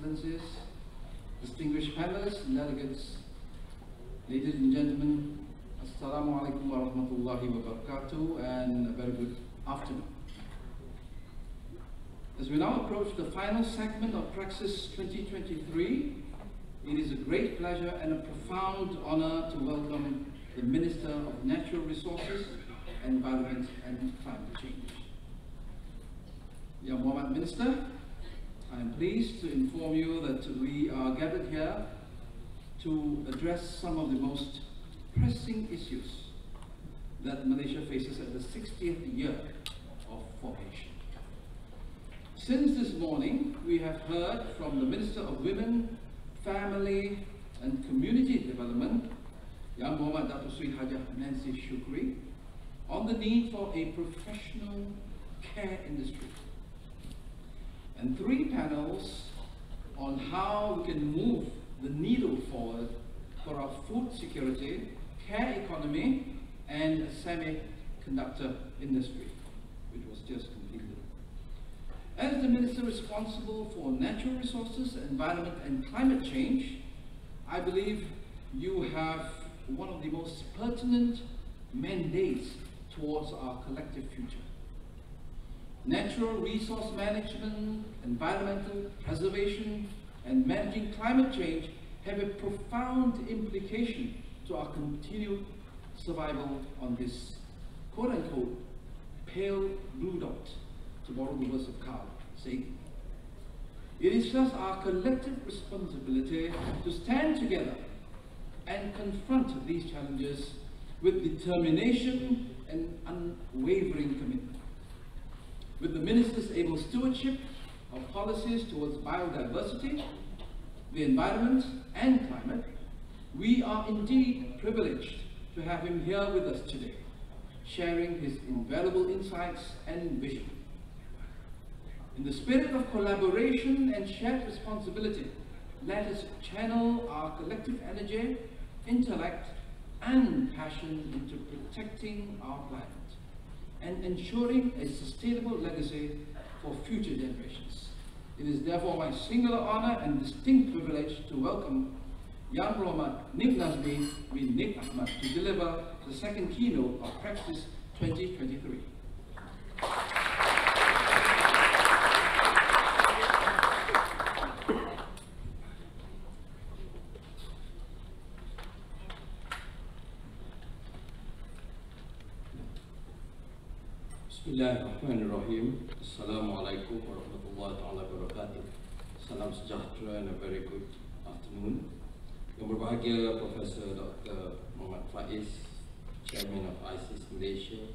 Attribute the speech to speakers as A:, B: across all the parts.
A: Excellencies, distinguished panelists and delegates, ladies and gentlemen, Assalamu alaikum wa rahmatullahi wa barakatuh, and a very good afternoon. As we now approach the final segment of PRAXIS 2023, it is a great pleasure and a profound honor to welcome the Minister of Natural Resources, Environment and Climate Change. Yang Muhammad Minister, I am pleased to inform you that we are gathered here to address some of the most pressing issues that Malaysia faces at the 60th year of formation. Since this morning, we have heard from the Minister of Women, Family and Community Development, Yang Muhammad Dato' Sri Hajah Nancy Shukri, on the need for a professional care industry, and 3 panels on how we can move the needle forward for our food security, care economy and semiconductor industry, which was just completed. As the Minister responsible for natural resources, environment and climate change, I believe you have one of the most pertinent mandates towards our collective future. Natural resource management, environmental preservation and managing climate change have a profound implication to our continued survival on this quote-unquote pale blue dot, to borrow the words of Carl Sagan. It is thus our collective responsibility to stand together and confront these challenges with determination and unwavering commitment. With the Minister's able stewardship of policies towards biodiversity, the environment and climate, we are indeed privileged to have him here with us today, sharing his invaluable insights and vision. In the spirit of collaboration and shared responsibility, let us channel our collective energy, intellect and passion into protecting our planet and ensuring a sustainable legacy for future generations. It is therefore my singular honor and distinct privilege to welcome Yang Muhammad Nik Nazmi bin Nik Ahmad to deliver the second keynote of PRAXIS 2023.
B: Bismillahirrahmanirrahim. Assalamualaikum warahmatullahi wabarakatuh. Salam sejahtera and a very good afternoon. Yang berbahagia Profesor Dr. Muhammad Faiz, Chairman of ISIS Malaysia,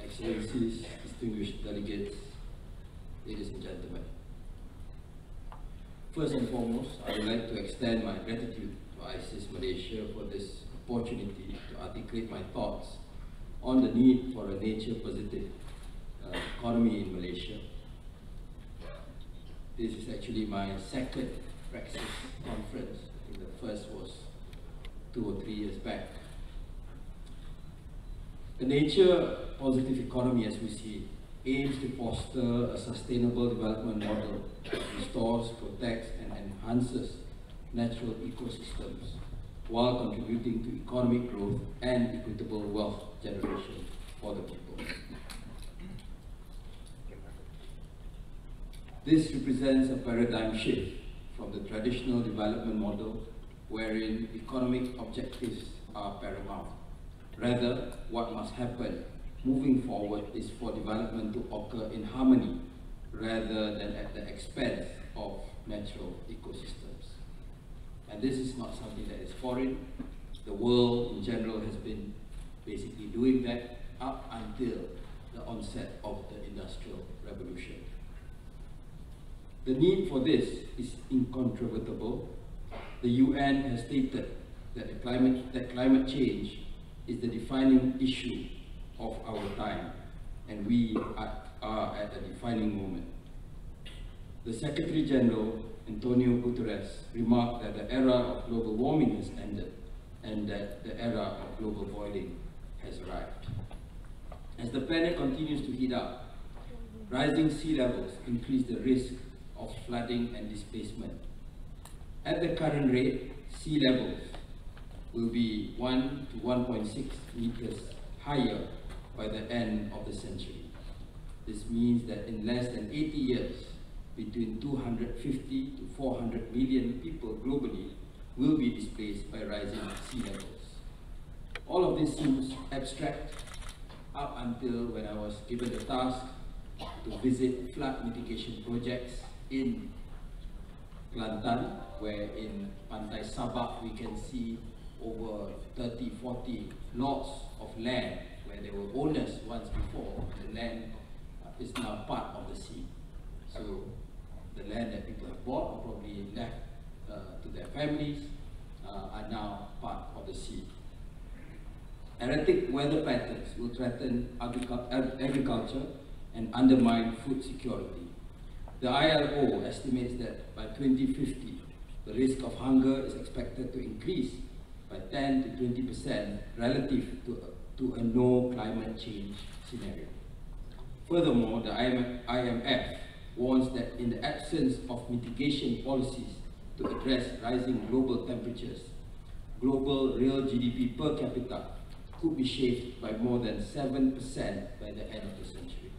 B: Excellencies, distinguished delegates, ladies and gentlemen. First and foremost, I would like to extend my gratitude to ISIS Malaysia for this opportunity to articulate my thoughts on the need for a nature-positive economy in Malaysia. This is actually my second PRAXIS conference. I think the first was 2 or 3 years back. The nature-positive economy, as we see, aims to foster a sustainable development model that restores, protects and enhances natural ecosystems while contributing to economic growth and equitable wealth generation for the people. This represents a paradigm shift from the traditional development model wherein economic objectives are paramount. Rather, what must happen moving forward is for development to occur in harmony rather than at the expense of natural ecosystems. And this is not something that is foreign. The world in general has been basically doing that up until the onset of the Industrial Revolution. The need for this is incontrovertible. The UN has stated that climate change is the defining issue of our time, and we are at a defining moment. The Secretary General, Antonio Guterres, remarked that the era of global warming has ended and that the era of global boiling has arrived. As the planet continues to heat up, rising sea levels increase the risk of flooding and displacement. At the current rate, sea levels will be 1 to 1.6 meters higher by the end of the century. This means that in less than 80 years, between 250 to 400 million people globally will be displaced by rising sea levels. All of this seems abstract up until when I was given the task to visit flood mitigation projects in Kelantan, where in Pantai Sabak we can see over 30, 40 lots of land where there were owners once before. The land is now part of the sea. So the land that people have bought or probably left to their families are now part of the sea. Erratic weather patterns will threaten agriculture and undermine food security. The ILO estimates that by 2050, the risk of hunger is expected to increase by 10 to 20% relative to a no climate change scenario. Furthermore, the IMF warns that in the absence of mitigation policies to address rising global temperatures, global real GDP per capita could be shaped by more than 7% by the end of the century.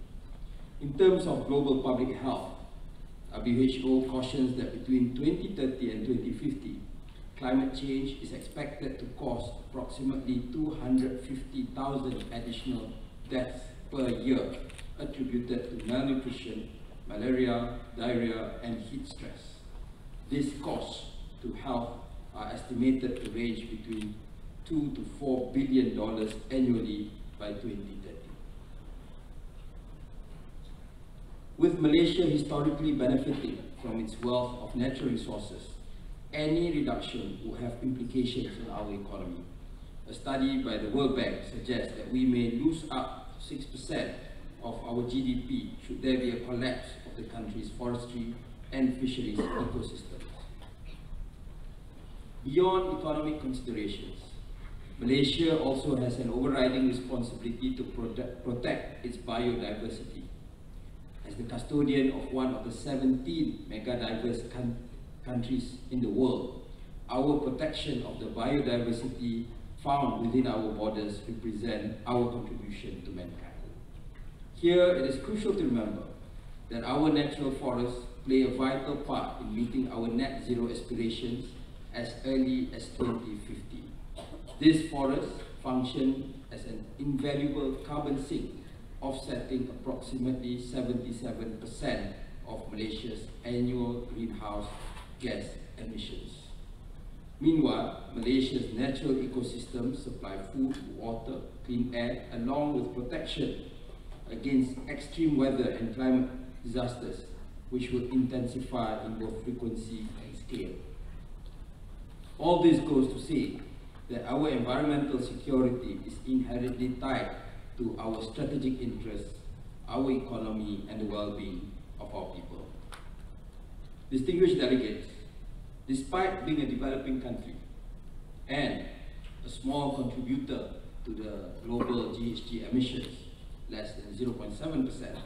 B: In terms of global public health, WHO cautions that between 2030 and 2050, climate change is expected to cause approximately 250,000 additional deaths per year attributed to malnutrition, malaria, diarrhea, and heat stress. These costs to health are estimated to range between $2 to $4 billion annually by 2030. With Malaysia historically benefiting from its wealth of natural resources, any reduction will have implications on our economy. A study by the World Bank suggests that we may lose up to 6% of our GDP should there be a collapse of the country's forestry and fisheries ecosystems. Beyond economic considerations, Malaysia also has an overriding responsibility to protect its biodiversity. As the custodian of one of the 17 mega-diverse countries in the world, our protection of the biodiversity found within our borders represent our contribution to mankind. Here, it is crucial to remember that our natural forests play a vital part in meeting our net zero aspirations as early as 2050. These forests function as an invaluable carbon sink, offsetting approximately 77% of Malaysia's annual greenhouse gas emissions. Meanwhile, Malaysia's natural ecosystems supply food, water, clean air, along with protection against extreme weather and climate disasters, which will intensify in both frequency and scale. All this goes to say that our environmental security is inherently tied to our strategic interests, our economy, and the well-being of our people. Distinguished delegates, despite being a developing country and a small contributor to the global GHG emissions, less than 0.7%,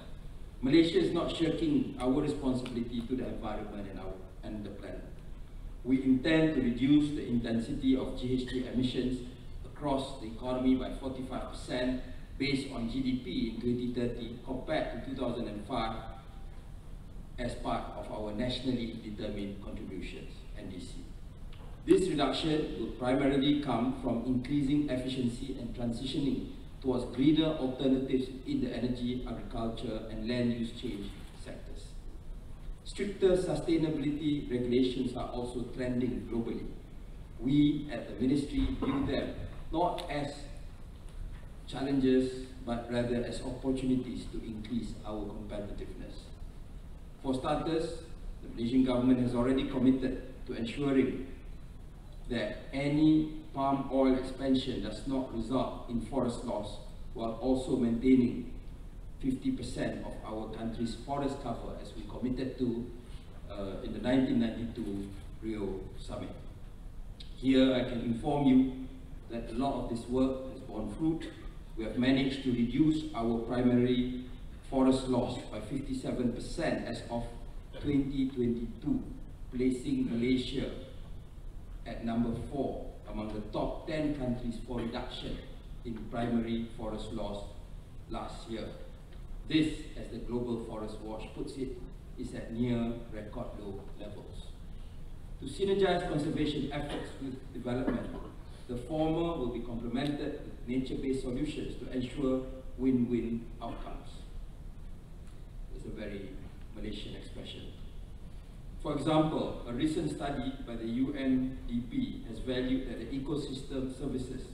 B: Malaysia is not shirking our responsibility to the environment and the planet. We intend to reduce the intensity of GHG emissions across the economy by 45% based on GDP in 2030 compared to 2005 as part of our nationally determined contributions, NDC. This reduction will primarily come from increasing efficiency and transitioning towards greener alternatives in the energy, agriculture, and land use change sectors. Stricter sustainability regulations are also trending globally. We at the Ministry view them not as challenges, but rather as opportunities to increase our competitiveness. For starters, the Malaysian government has already committed to ensuring that any palm oil expansion does not result in forest loss, while also maintaining 50% of our country's forest cover, as we committed to in the 1992 Rio Summit. Here I can inform you that a lot of this work has borne fruit. We have managed to reduce our primary forest loss by 57% as of 2022, placing Malaysia at number 4 among the top 10 countries for reduction in primary forest loss last year. This, as the Global Forest Watch puts it, is at near record low levels. To synergize conservation efforts with development, the former will be complemented with nature-based solutions to ensure win-win outcomes. It's a very Malaysian expression. For example, a recent study by the UNDP has valued that the ecosystem services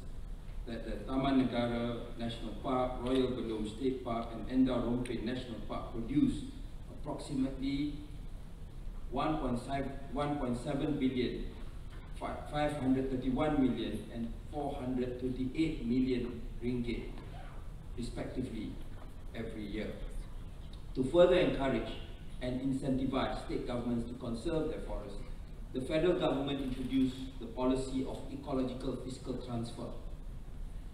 B: that the Taman Negara National Park, Royal Belum State Park and Endau Rompin National Park produce approximately 1.7 billion, 531 million and 428 million ringgit respectively every year. To further encourage and incentivize state governments to conserve their forests, the federal government introduced the policy of ecological fiscal transfer.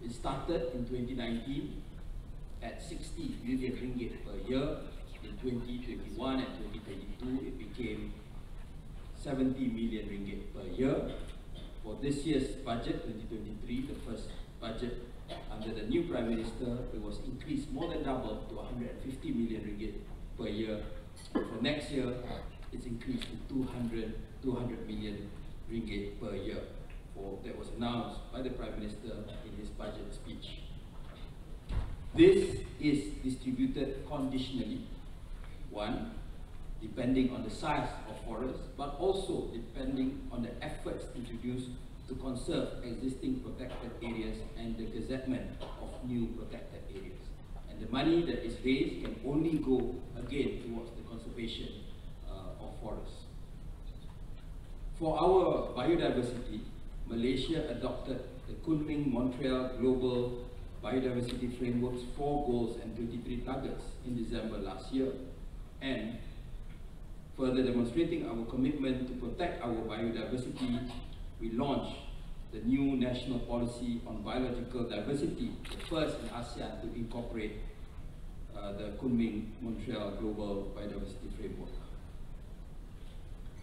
B: It started in 2019 at 60 million ringgit per year. In 2021 and 2022, it became 70 million ringgit per year. For this year's budget, 2023, the first budget under the new Prime Minister, it was increased more than double to 150 million ringgit per year. For next year, it's increased to 200 million ringgit per year. That was announced by the Prime Minister in his budget speech. This is distributed conditionally. One, depending on the size of forests, but also depending on the efforts introduced to conserve existing protected areas and the gazettement of new protected areas. And the money that is raised can only go again towards the conservation of forests. For our biodiversity, Malaysia adopted the Kunming-Montreal Global Biodiversity Framework's 4 goals and 23 targets in December last year. And further demonstrating our commitment to protect our biodiversity, we launched the new national policy on biological diversity, the first in ASEAN to incorporate the Kunming-Montreal Global Biodiversity Framework.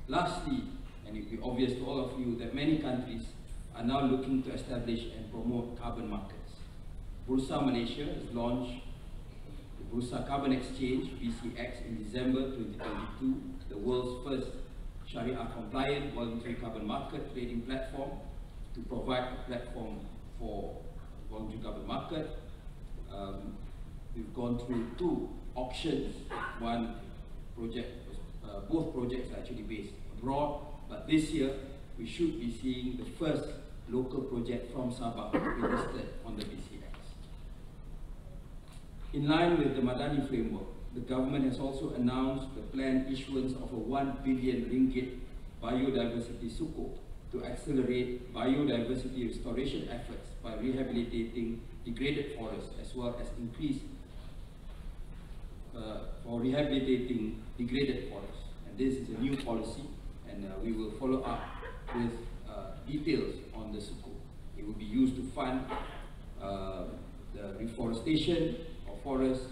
B: Lastly, and it will be obvious to all of you that many countries are now looking to establish and promote carbon markets. Bursa Malaysia has launched the Bursa Carbon Exchange, BCX, in December 2022, the world's first Sharia-compliant voluntary carbon market trading platform to provide a platform for voluntary carbon market. We've gone through 2 auctions. One project, both projects are actually based abroad, but this year we should be seeing the first local project from Sabah to be listed on the BCX. In line with the Madani framework, the government has also announced the planned issuance of a 1 billion ringgit biodiversity sukuk to accelerate biodiversity restoration efforts by rehabilitating degraded forests, as well as increase for rehabilitating degraded forests. And this is a new policy, and we will follow up with details on the sukuk. It will be used to fund the reforestation of forests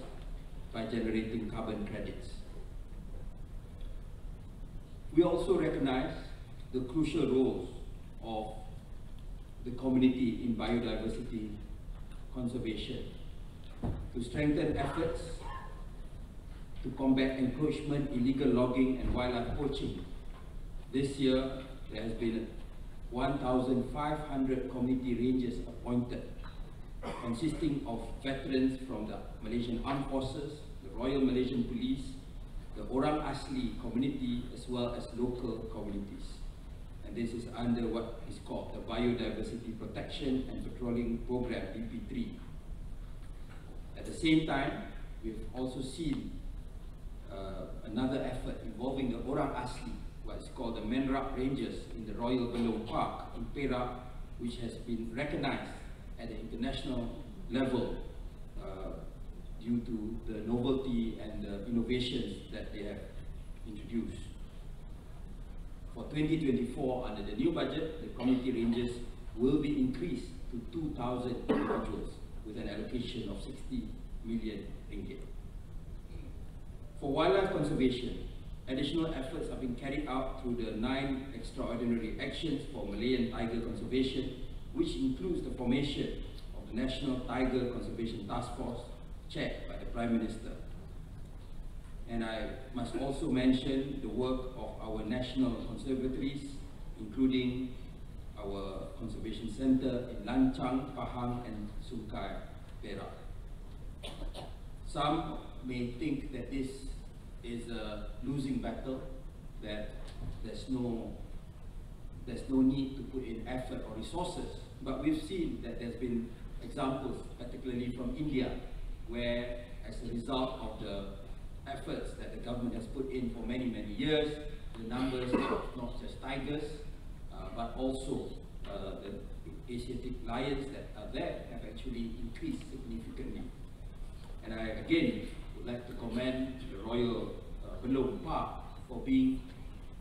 B: by generating carbon credits. We also recognize the crucial roles of the community in biodiversity conservation. To strengthen efforts to combat encroachment, illegal logging and wildlife poaching, this year there has been 1,500 community rangers appointed, consisting of veterans from the Malaysian Armed Forces, the Royal Malaysian Police, the Orang Asli community, as well as local communities. And this is under what is called the Biodiversity Protection and Patrolling Program, BP3. At the same time, we've also seen another effort involving the Orang Asli, what is called the Menrak Rangers in the Royal Belum Park in Perak, which has been recognized at the international level due to the novelty and the innovations that they have introduced. For 2024, under the new budget, the community rangers will be increased to 2,000 individuals with an allocation of 60 million ringgit. For wildlife conservation, Additional efforts are being carried out through the 9 extraordinary actions for Malayan tiger conservation, which includes the formation of the National Tiger Conservation Task Force, chaired by the Prime Minister. And I must also mention the work of our national conservatories, including our conservation center in LANGSUNG, Pahang, and Sungai Perak. Some may think that this is a losing battle, that there's no need to put in effort or resources. But we've seen that there's been examples, particularly from India, where as a result of the efforts that the government has put in for many, many years, the numbers of not just tigers, but also the Asiatic lions that are there have actually increased significantly. And I again would like to commend the Royal Belum Park for being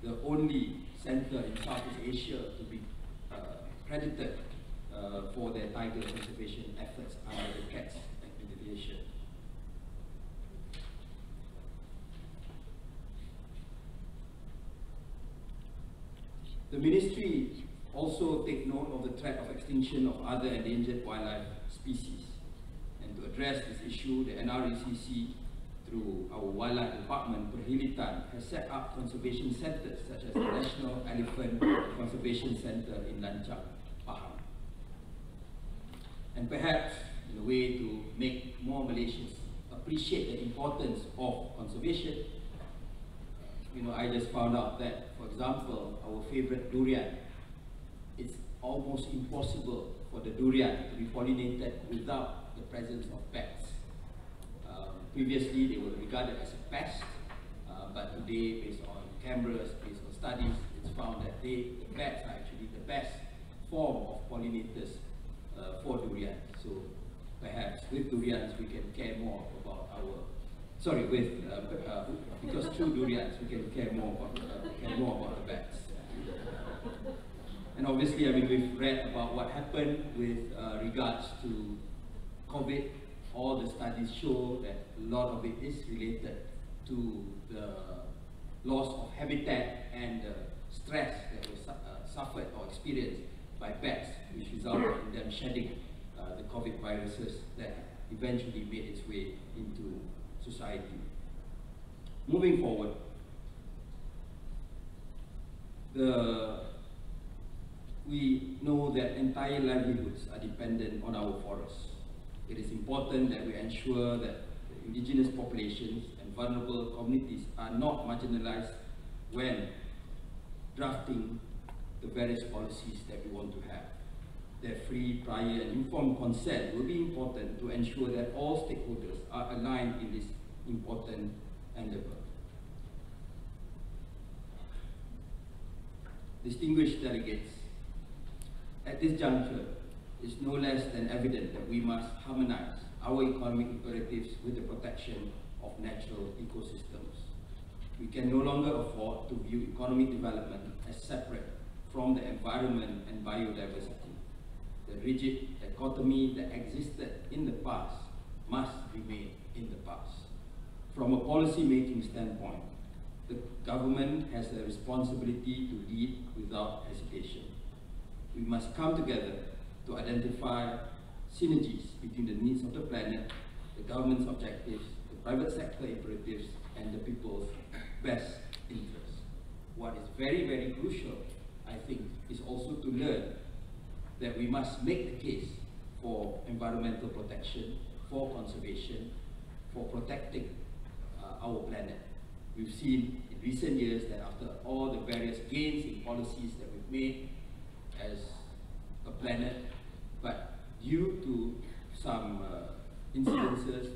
B: the only centre in Southeast Asia to be credited for their tiger conservation efforts under the CATS accreditation. The Ministry also take note of the threat of extinction of other endangered wildlife species. And to address this issue, the NRECC, through our Wildlife Department, Hilton, has set up conservation centres such as the National Elephant Conservation Centre in LANGSUNG, Pahang. And perhaps, in a way to make more Malaysians appreciate the importance of conservation, I just found out that, for example, our favourite durian, it's almost impossible for the durian to be pollinated without the presence of bats. Previously, they were regarded as a pest, but today, based on cameras, based on studies, it's found that the bats are actually the best form of pollinators for durian. So perhaps with durians, we can care more about our because through durians we can care more about the bats. And obviously, we've read about what happened with regards to COVID. All the studies show that a lot of it is related to the loss of habitat and the stress that was suffered or experienced by bats, which resulted in them shedding the COVID viruses that eventually made its way into society. Moving forward, we know that entire livelihoods are dependent on our forests. It is important that we ensure that the indigenous populations and vulnerable communities are not marginalized when drafting the various policies that we want to have. Their free, prior, and informed consent will be important to ensure that all stakeholders are aligned in this important endeavor. Distinguished delegates, at this juncture, it's no less than evident that we must harmonize our economic imperatives with the protection of natural ecosystems. We can no longer afford to view economic development as separate from the environment and biodiversity. The rigid dichotomy that existed in the past must remain in the past. From a policy-making standpoint, the government has a responsibility to lead without hesitation. We must come together to identify synergies between the needs of the planet, the government's objectives, the private sector imperatives, and the people's best interests. What is very, very crucial, I think, is also to learn that we must make the case for environmental protection, for conservation, for protecting our planet. We've seen in recent years that after all the various gains in policies that we've made as a planet, but due to some incidences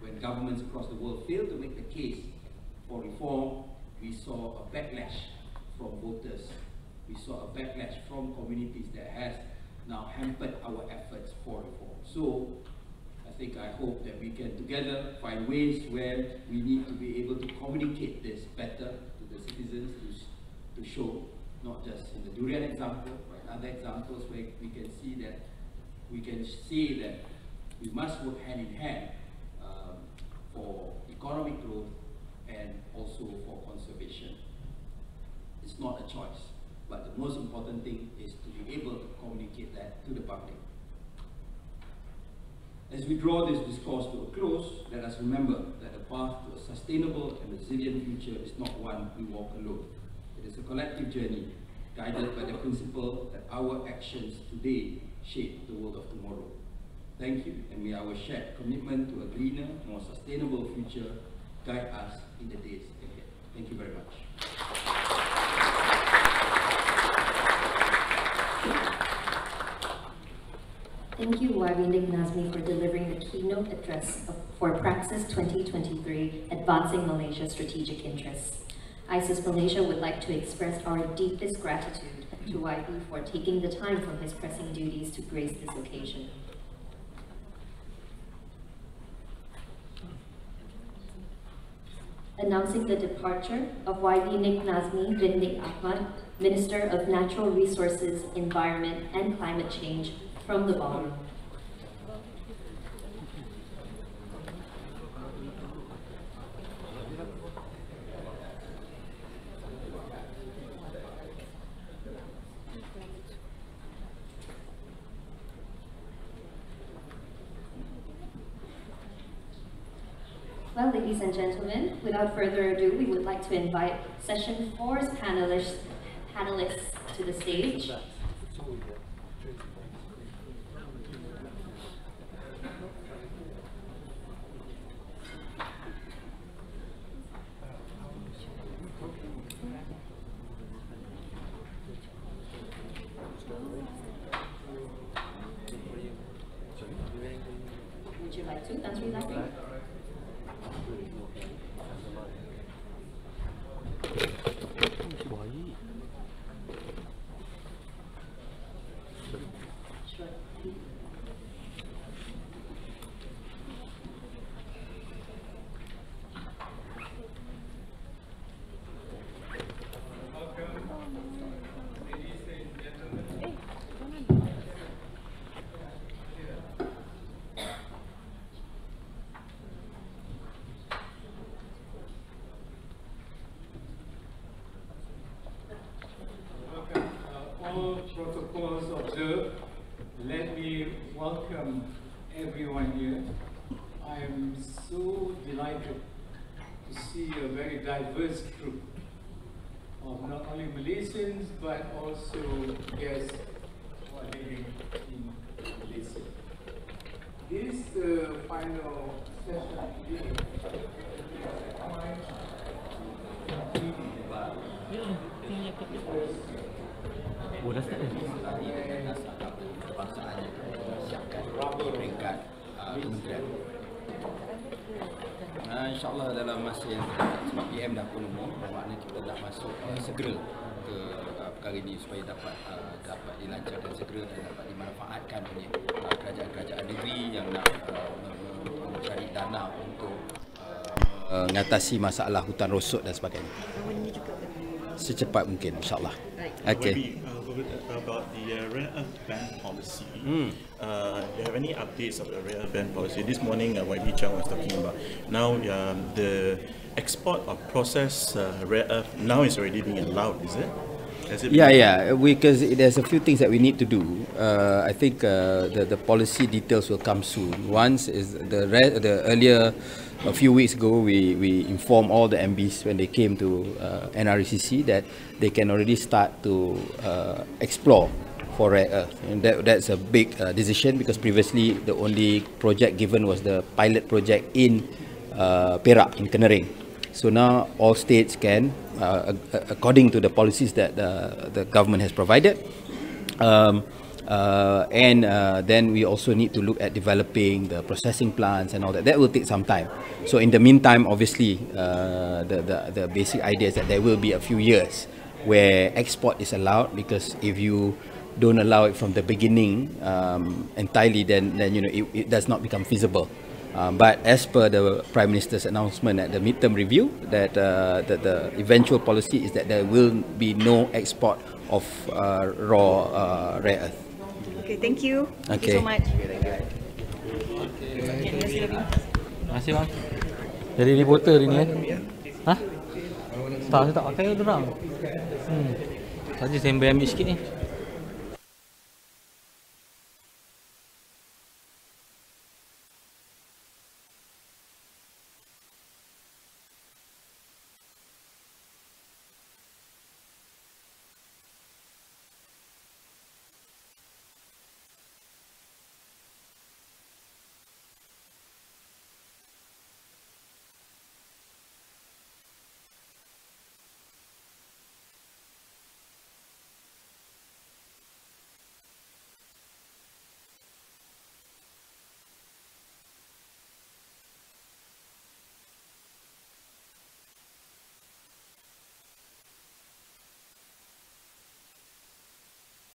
B: when governments across the world failed to make the case for reform, we saw a backlash from voters. We saw a backlash from communities that has now hampered our efforts for reform. So I hope that we can together find ways where we need to be able to communicate this better to the citizens, to show, not just in the durian example, but other examples where we can see that we must work hand in hand for economic growth and also for not a choice. But the most important thing is to be able to communicate that to the public. As we draw this discourse to a close, let us remember that the path to a sustainable and resilient future is not one we walk alone. It is a collective journey guided by the principle that our actions today shape the world of tomorrow. Thank you, and may our shared commitment to a greener, more sustainable future guide us in the days ahead. Thank you very much.
C: Thank you, YB Nazmi, for delivering the keynote address for PRAXIS 2023, Advancing Malaysia's Strategic Interests. ISIS Malaysia would like to express our deepest gratitude to YB for taking the time from his pressing duties to grace this occasion. Announcing the departure of YB Nazmi bin Ahmad, Minister of Natural Resources, Environment and Climate Change, from the ballroom. Well, ladies and gentlemen, without further ado, we would like to invite Session 4's panelists to the stage. Would you like to, Tan Sri Nazmi?
D: All protocols observed, let me welcome everyone here. I am so delighted to see a very diverse group of not only Malaysians but also guests who are living in Malaysia. This is the final session today.
B: InsyaAllah dalam masa yang sebab PM dah pun umum, maknanya kita dah masuk segera ke perkara ini supaya dapat dilancarkan segera dan dapat dimanfaatkan oleh kerajaan-kerajaan negeri yang nak mencari dana untuk mengatasi masalah hutan rosok dan sebagainya. Secepat mungkin, insyaAllah. Okay.
E: About the rare earth ban policy. Do you have any updates of the rare earth ban policy? This morning, YB Chang was talking about now the export of processed rare earth now is already being allowed, is it?
B: Yeah, because there's a few things that we need to do. I think the policy details will come soon. Once is the earlier, a few weeks ago, we informed all the MBs when they came to NRECC that they can already start to explore for rare earth, and that's a big decision because previously the only project given was the pilot project in Perak, in Kenering. So now all states can, according to the policies that the government has provided, and then we also need to look at developing the processing plants and all that. That will take some time. So in the meantime, obviously, the basic idea is that there will be a few years where export is allowed, because if you don't allow it from the beginning entirely, then you know it does not become feasible. But as per the Prime Minister's announcement at the midterm review, that the eventual policy is that there will be no export of raw rare earth.
F: Okay, thank you. Thank you so much. Terima kasih bang. Jadi reporter ini kan? Hah?
G: Tak, saya tak pakai orang. Saja saya ambil sikit ni.